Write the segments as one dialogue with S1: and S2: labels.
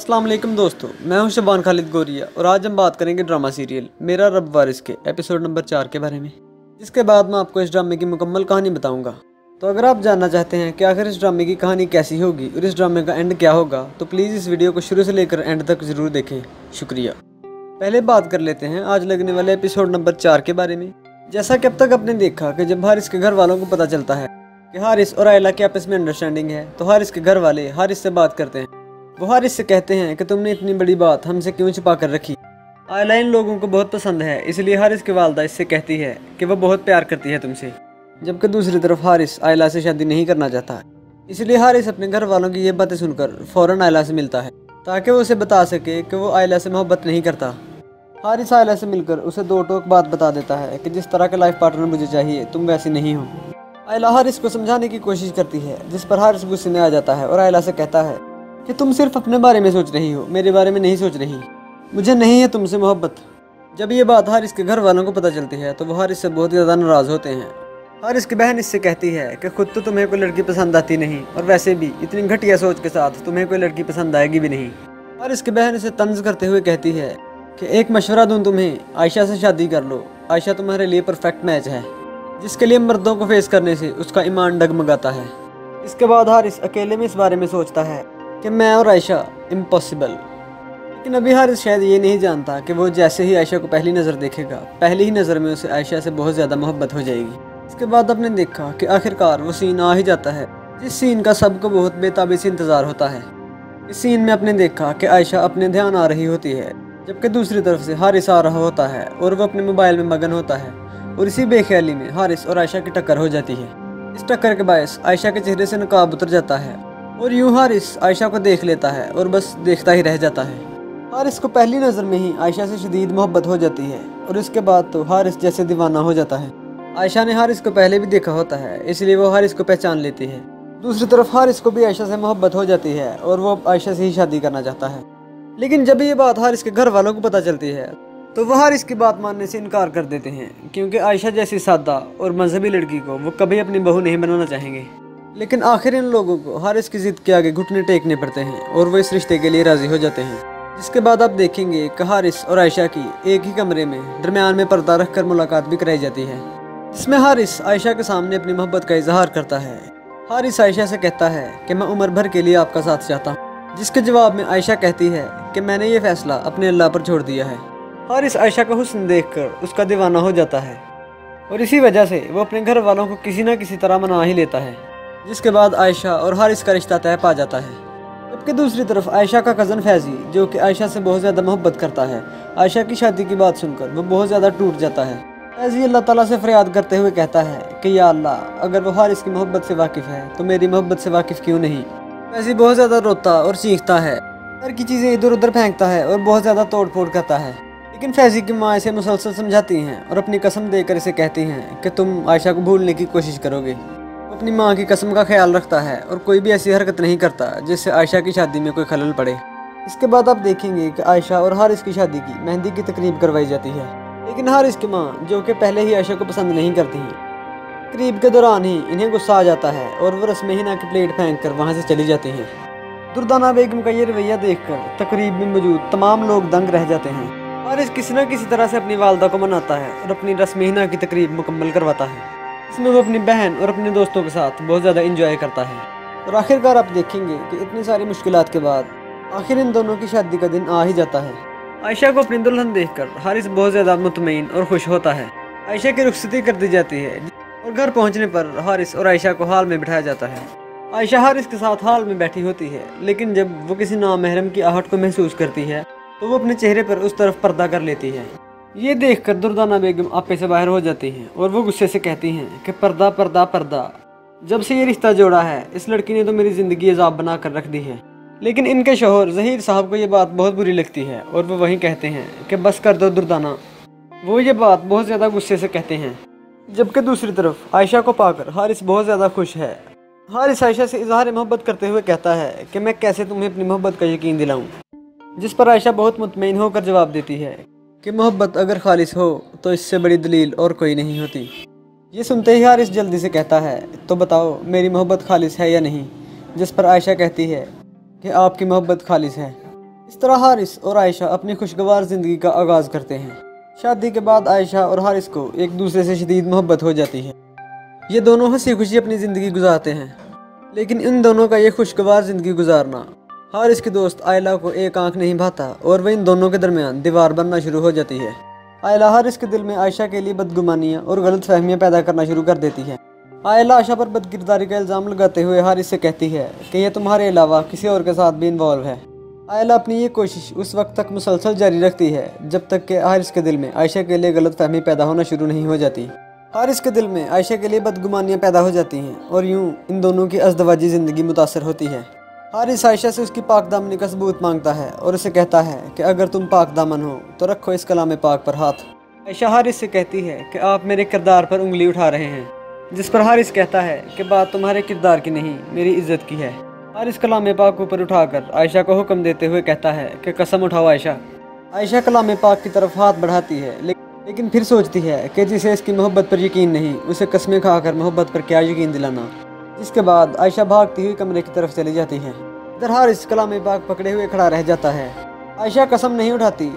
S1: अस्सलाम वालेकुम दोस्तों, मैं हूं शबान खालिद गोरिया और आज हम बात करेंगे ड्रामा सीरियल मेरा रब वारिस के एपिसोड नंबर 4 के बारे में। जिसके बाद मैं आपको इस ड्रामे की मुकम्मल कहानी बताऊंगा। तो अगर आप जानना चाहते हैं कि आखिर इस ड्रामे की कहानी कैसी होगी और इस ड्रामे का एंड क्या होगा तो प्लीज़ इस वीडियो को शुरू से लेकर एंड तक ज़रूर देखें। शुक्रिया। पहले बात कर लेते हैं आज लगने वाले एपिसोड नंबर 4 के बारे में। जैसा कि अब तक आपने देखा कि जब हारिस के घर वालों को पता चलता है कि हारिस और आयला की आपस में अंडरस्टैंडिंग है तो हारिस के घर वाले हारिस से बात करते हैं। वो हारिस से कहते हैं कि तुमने इतनी बड़ी बात हमसे क्यों छिपा कर रखी। आयला इन लोगों को बहुत पसंद है, इसलिए हारिस की वालदा इससे कहती है कि वह बहुत प्यार करती है तुमसे। जबकि दूसरी तरफ हारिस आयला से शादी नहीं करना चाहता है, इसलिए हारिस अपने घर वालों की ये बातें सुनकर फ़ौरन आयला से मिलता है ताकि वो उसे बता सके कि वो आयला से मोहब्बत नहीं करता। हारिस आयला से मिलकर उसे दो टोक बात बता देता है कि जिस तरह का लाइफ पार्टनर मुझे चाहिए तुम वैसी नहीं हो। आयला हारिस को समझाने की कोशिश करती है, जिस पर हारिस गुस्से में आ जाता है और आयला से कहता है कि तुम सिर्फ अपने बारे में सोच रही हो, मेरे बारे में नहीं सोच रही। मुझे नहीं है तुमसे मोहब्बत। जब ये बात हारिस के घर वालों को पता चलती है तो वो हारिस से बहुत ज़्यादा नाराज़ होते हैं। हारिस की बहन इससे कहती है कि खुद तो तुम्हें कोई लड़की पसंद आती नहीं और वैसे भी इतनी घटिया सोच के साथ तुम्हें कोई लड़की पसंद आएगी भी नहीं। हारिस की बहन इसे तंज करते हुए कहती है कि एक मशवरा दूं तुम्हें, आयशा से शादी कर लो। आयशा तुम्हारे लिए परफेक्ट मैच है, जिसके लिए मर्दों को फेस करने से उसका ईमान डगमगाता है। इसके बाद हारिस अकेले में इस बारे में सोचता है कि मैं और आयशा इम्पॉसिबल। लेकिन अभी हारिस शायद ये नहीं जानता कि वो जैसे ही आयशा को पहली नज़र देखेगा, पहली ही नज़र में उसे आयशा से बहुत ज़्यादा मोहब्बत हो जाएगी। इसके बाद आपने देखा कि आखिरकार वो सीन आ ही जाता है, जिस सीन का सबको बहुत बेताबी से इंतज़ार होता है। इस सीन में आपने देखा कि आयशा अपने ध्यान आ रही होती है, जबकि दूसरी तरफ से हारिस आ रहा होता है और वो अपने मोबाइल में मगन होता है। और इसी बेख्याली में हारिस और आयशा की टक्कर हो जाती है। इस टक्कर के बायस आयशा के चेहरे से नकाब उतर जाता है और यूं हारिस आयशा को देख लेता है और बस देखता ही रह जाता है। हारिस को पहली नज़र में ही आयशा से शदीद मोहब्बत हो जाती है और इसके बाद तो हारिस जैसे दीवाना हो जाता है। आयशा ने हारिस को पहले भी देखा होता है, इसलिए वो हारिस को पहचान लेती है। दूसरी तरफ हारिस को भी आयशा से मोहब्बत हो जाती है और वो आयशा से ही शादी करना चाहता है। लेकिन जब ये बात हारिस के घर वालों को पता चलती है तो वो हारिस की बात मानने से इनकार कर देते हैं, क्योंकि आयशा जैसी सादा और मजहबी लड़की को वो कभी अपनी बहू नहीं बनाना चाहेंगे। लेकिन आखिर इन लोगों को हारिस की जिद के आगे घुटने टेकने पड़ते हैं और वो इस रिश्ते के लिए राजी हो जाते हैं। जिसके बाद आप देखेंगे कि हारिस और आयशा की एक ही कमरे में दरमियान में पर्दा रखकर मुलाकात भी कराई जाती है, जिसमें हारिस आयशा के सामने अपनी मोहब्बत का इजहार करता है। हारिस आयशा से कहता है कि मैं उम्र भर के लिए आपका साथ चाहता हूँ, जिसके जवाब में आयशा कहती है कि मैंने ये फैसला अपने अल्लाह पर छोड़ दिया है। हारिस आयशा का हुस्न देखकर उसका दीवाना हो जाता है और इसी वजह से वो अपने घर वालों को किसी न किसी तरह मना ही लेता है। जिसके बाद आयशा और हारिस का रिश्ता तय पा जाता है। जबकि दूसरी तरफ आयशा का कज़न फैजी, जो कि आयशा से बहुत ज़्यादा मोहब्बत करता है, आयशा की शादी की बात सुनकर वो बहुत ज़्यादा टूट जाता है। फैजी अल्लाह ताला से फरियाद करते हुए कहता है कि या अल्लाह, अगर वो हारिस की मोहब्बत से वाकिफ़ है तो मेरी मोहब्बत से वाकिफ़ क्यों नहीं। फैजी बहुत ज़्यादा रोता और चीखता है, घर की चीज़ें इधर उधर फेंकता है और बहुत ज़्यादा तोड़ फोड़ करता है। लेकिन फैजी की माँ इसे मुसलसल समझाती हैं और अपनी कसम देकर इसे कहती हैं कि तुम आयशा को भूलने की कोशिश करोगे। वो अपनी माँ की कसम का ख्याल रखता है और कोई भी ऐसी हरकत नहीं करता जिससे आयशा की शादी में कोई खलल पड़े। इसके बाद आप देखेंगे कि आयशा और हारिस की शादी की मेहंदी की तकरीब करवाई जाती है। लेकिन हारिस की माँ, जो कि पहले ही आयशा को पसंद नहीं करती हैं, तकरीब के दौरान ही इन्हें गुस्सा आ जाता है और वो रस्म हिना की प्लेट फेंक कर वहाँ से चली जाती हैं। दुर्दाना बेगम का ये रवैया देखकर तकरीब में मौजूद तमाम लोग दंग रह जाते हैं। हारिस किसी न किसी तरह से अपनी वालदा को मनाता है और अपनी रस्म हिना की तकरीब मुकम्मल करवाता है। इसमें वो अपनी बहन और अपने दोस्तों के साथ बहुत ज़्यादा इंजॉय करता है। और आखिरकार आप देखेंगे कि इतनी सारी मुश्किलात के बाद आखिर इन दोनों की शादी का दिन आ ही जाता है। आयशा को अपनी दुल्हन देखकर हारिस बहुत ज़्यादा मुतमईन और खुश होता है। आयशा की रुखसती कर दी जाती है और घर पहुँचने पर हारिस और आयशा को हॉल में बिठाया जाता है। आयशा हारिस के साथ हॉल में बैठी होती है, लेकिन जब वो किसी नामहरम की आहट को महसूस करती है तो वो अपने चेहरे पर उस तरफ पर्दा कर लेती है। ये देखकर दुर्दाना बेगम आपे से बाहर हो जाती हैं और वो गुस्से से कहती हैं कि पर्दा पर्दा पर्दा, जब से ये रिश्ता जोड़ा है इस लड़की ने तो मेरी ज़िंदगी अजाब बना कर रख दी है। लेकिन इनके शोहर ज़हीर साहब को ये बात बहुत बुरी लगती है और वो वहीं कहते हैं कि बस कर दो दुर्दाना। वो ये बात बहुत ज़्यादा गुस्से से कहते हैं। जबकि दूसरी तरफ आयशा को पाकर हारिस बहुत ज़्यादा खुश है। हारिस आयशा से इजहार मोहब्बत करते हुए कहता है कि मैं कैसे तुम्हें अपनी मोहब्बत का यकीन दिलाऊं। जिस पर आयशा बहुत मुतमईन होकर जवाब देती है कि मोहब्बत अगर खालिस हो तो इससे बड़ी दलील और कोई नहीं होती। ये सुनते ही हारिस जल्दी से कहता है, तो बताओ मेरी मोहब्बत खालिस है या नहीं। जिस पर आयशा कहती है कि आपकी मोहब्बत खालिस है। इस तरह हारिस और आयशा अपनी खुशगवार ज़िंदगी का आगाज़ करते हैं। शादी के बाद आयशा और हारिस को एक दूसरे से शदीद मोहब्बत हो जाती है। ये दोनों हंसी खुशी अपनी ज़िंदगी गुजारते हैं, लेकिन इन दोनों का ये खुशगवार ज़िंदगी गुजारना हारिस की दोस्त आयला को एक आंख नहीं भाता और वह इन दोनों के दरमियान दीवार बनना शुरू हो जाती है। आयला हारिस के दिल में आयशा के लिए बदगुमानियाँ और गलत फहमियाँ पैदा करना शुरू कर देती है। आयला आयशा पर बदकिरदारी का इल्ज़ाम लगाते हुए हारिस से कहती है कि यह तुम्हारे अलावा किसी और के साथ भी इन्वॉल्व है। आयला अपनी ये कोशिश उस वक्त तक मुसलसल जारी रखती है जब तक कि हारिस के दिल में आयशा के लिए गलत फहमी पैदा होना शुरू नहीं हो जाती। हारिस के दिल में आयशा के लिए बदगुमानियाँ पैदा हो जाती हैं और यूं इन दोनों की अज़दवाजी ज़िंदगी मुतासर होती है। हारिस आयशा से उसकी पाक दामनी का सबूत मांगता है और उसे कहता है कि अगर तुम पाक दामन हो तो रखो इस कलाम पाक पर हाथ। आयशा हारिस से कहती है कि आप मेरे किरदार पर उंगली उठा रहे हैं, जिस पर हारिस कहता है कि बात तुम्हारे किरदार की नहीं मेरी इज्जत की है। हारिस कलाम पाक ऊपर उठाकर आयशा को हुक्म देते हुए कहता है कि कसम उठाओ आयशा। आयशा कलाम पाक की तरफ हाथ बढ़ाती है, लेकिन फिर सोचती है कि जिसे इसकी मोहब्बत पर यकीन नहीं उसे कस्में खाकर मोहब्बत पर क्या यकीन दिलाना। जिसके बाद आयशा भागती हुई कमरे की तरफ चली जाती है। इधर हारिस कलाम पाक पकड़े हुए खड़ा रह जाता है। आयशा कसम नहीं उठाती,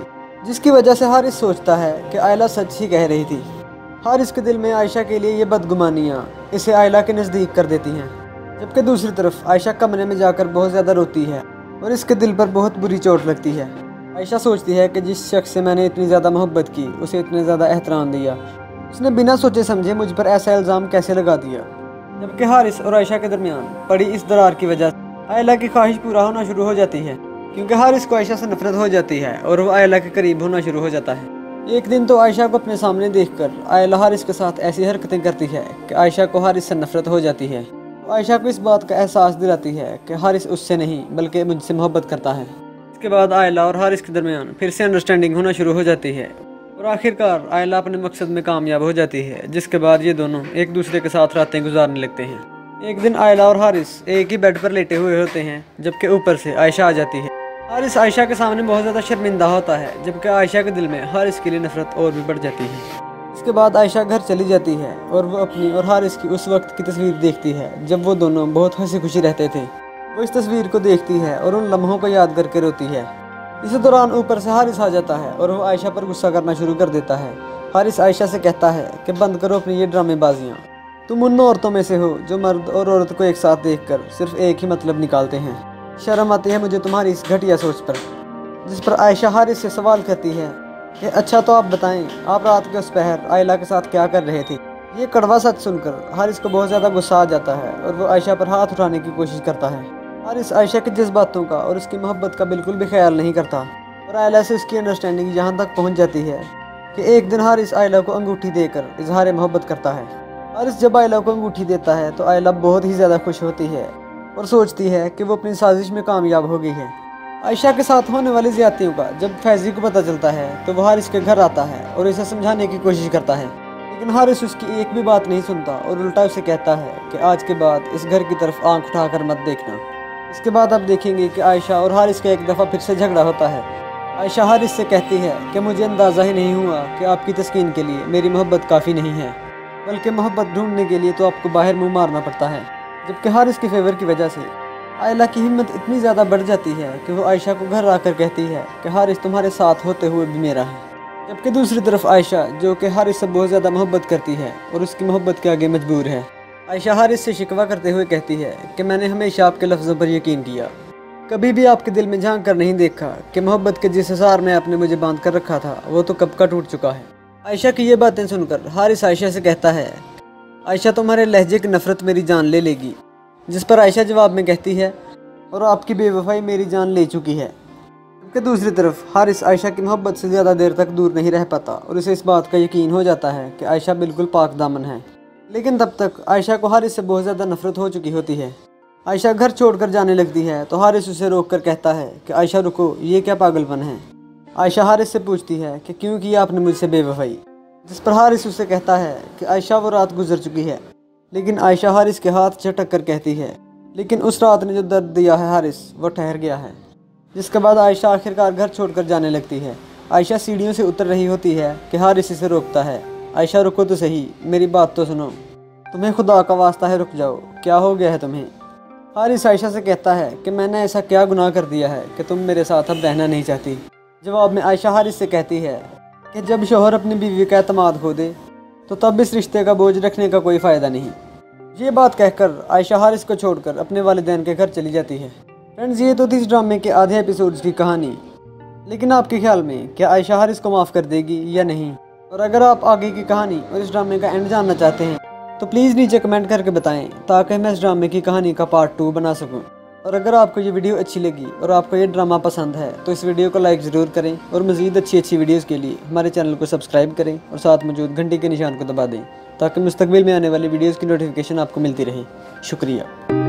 S1: जिसकी वजह से हारिस सोचता है कि आयला सच ही कह रही थी। हारिस के दिल में आयशा के लिए ये बदगुमानियाँ इसे आयला के नज़दीक कर देती हैं, जबकि दूसरी तरफ आयशा कमरे में जाकर बहुत ज़्यादा रोती है और इसके दिल पर बहुत बुरी चोट लगती है। आयशा सोचती है कि जिस शख्स से मैंने इतनी ज़्यादा मोहब्बत की उसे इतने ज़्यादा एहतराम दिया, उसने बिना सोचे समझे मुझ पर ऐसा इल्ज़ाम कैसे लगा दिया। जबकि हारिस और आयशा के दरमियान पड़ी इस दरार की वजह से आयला की ख्वाहिश पूरा होना शुरू हो जाती है, क्योंकि हारिस को आयशा से नफरत हो जाती है और वह आयला के करीब होना शुरू हो जाता है। एक दिन तो आयशा को अपने सामने देखकर आयला हारिस के साथ ऐसी हरकतें करती है कि आयशा को हारिस से नफरत हो जाती है। आयशा को इस बात का एहसास दिलाती है कि हारिस उससे नहीं बल्कि मुझसे मोहब्बत करता है। इसके बाद आयला और हारिस के दरमियान फिर से अंडरस्टैंडिंग होना शुरू हो जाती है और आखिरकार आयला अपने मकसद में कामयाब हो जाती है, जिसके बाद ये दोनों एक दूसरे के साथ रातें गुजारने लगते हैं। एक दिन आयला और हारिस एक ही बेड पर लेटे हुए होते हैं, जबकि ऊपर से आयशा आ जाती है। हारिस आयशा के सामने बहुत ज़्यादा शर्मिंदा होता है, जबकि आयशा के दिल में हारिस के लिए नफरत और भी बढ़ जाती है। इसके बाद आयशा घर चली जाती है और वो अपनी और हारिस की उस वक्त की तस्वीर देखती है जब वो दोनों बहुत हंसी खुशी रहते थे। वो इस तस्वीर को देखती है और उन लम्हों को याद करके रोती है। इसी दौरान ऊपर से हारिस आ जाता है और वो आयशा पर गुस्सा करना शुरू कर देता है। हारिस आयशा से कहता है कि बंद करो अपनी ये ड्रामेबाजियाँ। तुम उन औरतों में से हो जो मर्द और औरत को एक साथ देखकर सिर्फ एक ही मतलब निकालते हैं। शर्म आती है मुझे तुम्हारी इस घटिया सोच पर। जिस पर आयशा हारिस से सवाल करती है कि अच्छा तो आप बताएं, आप रात के उस पहर आयला के साथ क्या कर रहे थे। ये कड़वा सच सुनकर हारिस को बहुत ज़्यादा गुस्सा आ जाता है और वो आयशा पर हाथ उठाने की कोशिश करता है। हारिस आयशा के जज्बातों का और उसकी मोहब्बत का बिल्कुल भी ख्याल नहीं करता और आयला से उसकी अंडरस्टैंडिंग यहाँ तक पहुँच जाती है कि एक दिन हारिस आयला को अंगूठी देकर इजहार मोहब्बत करता है। हारिस जब आयला को अंगूठी देता है तो आयला बहुत ही ज़्यादा खुश होती है और सोचती है कि वो अपनी साजिश में कामयाब हो गई है। आयशा के साथ होने वाली ज़्यादतियों का जब फैज़ी को पता चलता है तो वह हारिस के घर आता है और इसे समझाने की कोशिश करता है, लेकिन हारिस उसकी एक भी बात नहीं सुनता और उल्टा उसे कहता है कि आज के बाद इस घर की तरफ आंख उठाकर मत देखना। इसके बाद आप देखेंगे कि आयशा और हारिस का एक दफ़ा फिर से झगड़ा होता है। आयशा हारिस से कहती है कि मुझे अंदाज़ा ही नहीं हुआ कि आपकी तस्कीन के लिए मेरी मोहब्बत काफ़ी नहीं है, बल्कि मोहब्बत ढूंढने के लिए तो आपको बाहर मुँह मारना पड़ता है। जबकि हारिस के फेवर की वजह से आयला की हिम्मत इतनी ज़्यादा बढ़ जाती है कि वो आयशा को घर आकर कहती है कि हारिस तुम्हारे साथ होते हुए भी मेरा है। जबकि दूसरी तरफ आयशा, जो कि हारिस से बहुत ज़्यादा मोहब्बत करती है और उसकी मोहब्बत के आगे मजबूर है, आयशा हारिस से शिकवा करते हुए कहती है कि मैंने हमेशा आपके लफ्ज़ों पर यकीन किया, कभी भी आपके दिल में झांक कर नहीं देखा कि मोहब्बत के जिस हिसार में आपने मुझे बांध कर रखा था वो तो कब का टूट चुका है। आयशा की ये बातें सुनकर हारिस आयशा से कहता है, आयशा तुम्हारे लहजे की नफ़रत मेरी जान ले लेगी। जिस पर आयशा जवाब में कहती है, और आपकी बेवफाई मेरी जान ले चुकी है। जबकि दूसरी तरफ हारिस आयशा की मोहब्बत से ज़्यादा देर तक दूर नहीं रह पाता और उसे इस बात का यकीन हो जाता है कि आयशा बिल्कुल पाक दामन है। लेकिन तब तक आयशा को हारिस से बहुत ज़्यादा नफरत हो चुकी होती है। आयशा घर छोड़कर जाने लगती है तो हारिस उसे रोक कर कहता है कि आयशा रुको, ये क्या पागलपन है। आयशा हारिस से पूछती है कि क्यों किया आपने मुझसे बेवफाई। जिस पर हारिस उसे कहता है कि आयशा वो रात गुजर चुकी है। लेकिन आयशा हारिस के हाथ झटक कर कहती है, लेकिन उस रात ने जो दर्द दिया है हारिस, वो ठहर गया है। जिसके बाद आयशा आखिरकार घर छोड़कर जाने लगती है। आयशा सीढ़ियों से उतर रही होती है कि हारिस इसे रोकता है। आयशा रुको तो सही, मेरी बात तो सुनो, तुम्हें खुदा का वास्ता है रुक जाओ, क्या हो गया है तुम्हें। हारिस आयशा से कहता है कि मैंने ऐसा क्या गुनाह कर दिया है कि तुम मेरे साथ अब रहना नहीं चाहती। जवाब में आयशा हारिस से कहती है कि जब शोहर अपनी बीवी का एतमाद खो दे तो तब इस रिश्ते का बोझ रखने का कोई फ़ायदा नहीं। ये बात कहकर आयशा हारिस को छोड़कर अपने वालिदैन के घर चली जाती है। फ्रेंड्स, ये तो थी इस ड्रामे के आधे एपिसोड्स की कहानी, लेकिन आपके ख्याल में क्या आयशा हारिस को माफ़ कर देगी या नहीं? और अगर आप आगे की कहानी और इस ड्रामे का एंड जानना चाहते हैं तो प्लीज़ नीचे कमेंट करके बताएं ताकि मैं इस ड्रामे की कहानी का पार्ट 2 बना सकूं। और अगर आपको ये वीडियो अच्छी लगी और आपको ये ड्रामा पसंद है तो इस वीडियो को लाइक ज़रूर करें और मज़ीद अच्छी वीडियोज़ के लिए हमारे चैनल को सब्सक्राइब करें और साथ मौजूद घंटी के निशान को दबा दें ताकि मुस्तकबिल में आने वाली वीडियोज़ की नोटिफिकेशन आपको मिलती रहे। शुक्रिया।